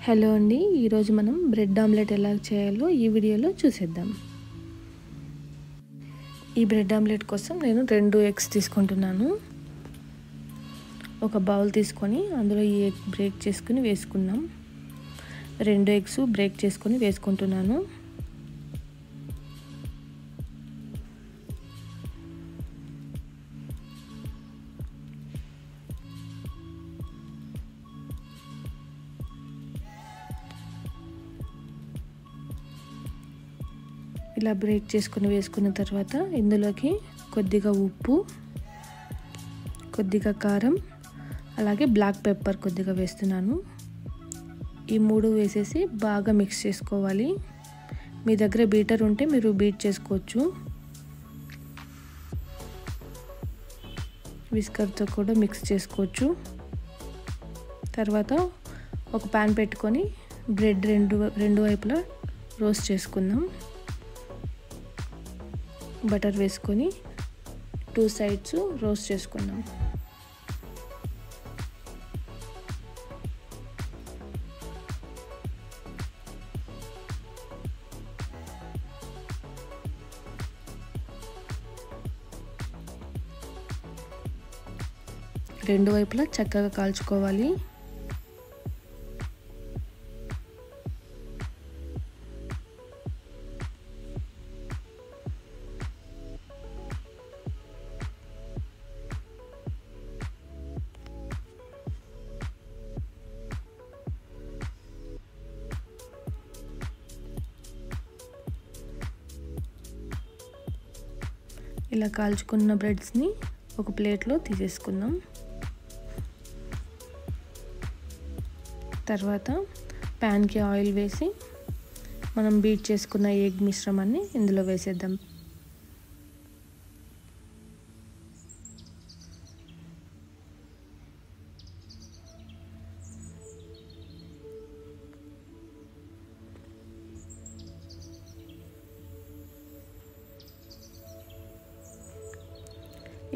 Hello అండి, ఈరోజు మనం బ్రెడ్ ఆమ్లెట్ ఎలా చేయాలో ఈ వీడియోలో చూసేద్దాం. ఈ బ్రెడ్ ఆమ్లెట్ కోసం నేను 2 ఎగ్స్ తీసుకుంటున్నాను. ఒక బౌల్ తీసుకొని అందులో ఈ ఎగ్ బ్రేక్ చేసుకుని వేసుకుందాం. 2 ఎగ్స్ బ్రేక్ చేసుకొని వేసుకుంటున్నాను. ఇలా బ్రేక్ చేసుకుని వేసుకున్న తర్వాత ఇందులోకి కొద్దిగా ఉప్పు, కొద్దిగా కారం, అలాగే బ్లాక్ పెప్పర్ కొద్దిగా వేస్తున్నాను. ఈ 3 వేసేసి బాగా మిక్స్ చేసుకోవాలి. మీ దగ్గర బీటర్ ఉంటే మీరు బీట్ చేసుకోవచ్చు. విస్కర్తో కూడా మిక్స్ చేసుకోవచ్చు. తర్వాత ఒక పాన్ పెట్టుకొని బ్రెడ్ రెండు వైపులా రోస్ట్ చేసుకుందాం. బటర్ వేసుకొని 2 సైడ్స్ రోస్ట్ చేసుకుందాం. రెండు వైపులా చక్కగా కాల్చుకోవాలి. ఇలా కాల్చుకున్న బ్రెడ్స్ని ఒక ప్లేట్లో తీసేసుకుందాం. తర్వాత ప్యాన్కి ఆయిల్ వేసి మనం బీట్ చేసుకున్న ఎగ్ మిశ్రమాన్ని ఇందులో వేసేద్దాం.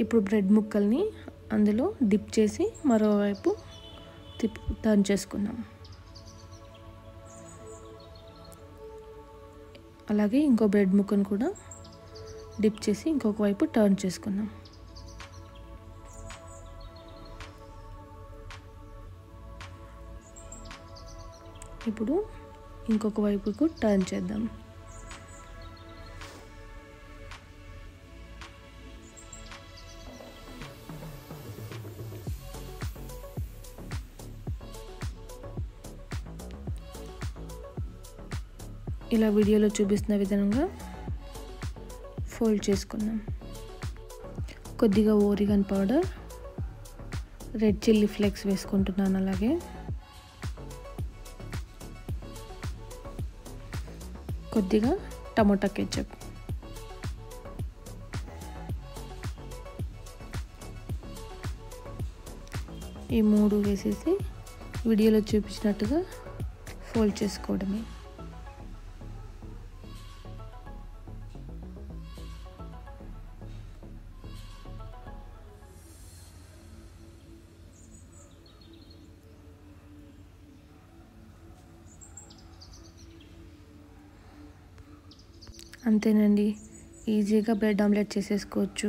ఇప్పుడు బ్రెడ్ ముక్కల్ని అందులో డిప్ చేసి మరోవైపు టర్న్ చేసుకుందాం. అలాగే ఇంకో బ్రెడ్ ముక్కను కూడా డిప్ చేసి ఇంకొక వైపు టర్న్ చేసుకుందాం. ఇప్పుడు ఇంకొక వైపుకు టర్న్ చేద్దాం. ఇలా వీడియోలో చూపిస్తున్న విధంగా ఫోల్డ్ చేసుకుందాం. కొద్దిగా ఓరిగన్ పౌడర్, రెడ్ చిల్లీ ఫ్లేక్స్ వేసుకుంటున్నాను. అలాగే కొద్దిగా టమోటా కెచప్, ఈ 3 వేసేసి వీడియోలో చూపించినట్టుగా ఫోల్డ్ చేసుకోవడమే. అంతేనండి, ఈజీగా బ్రెడ్ ఆమ్లెట్ చేసేసుకోవచ్చు.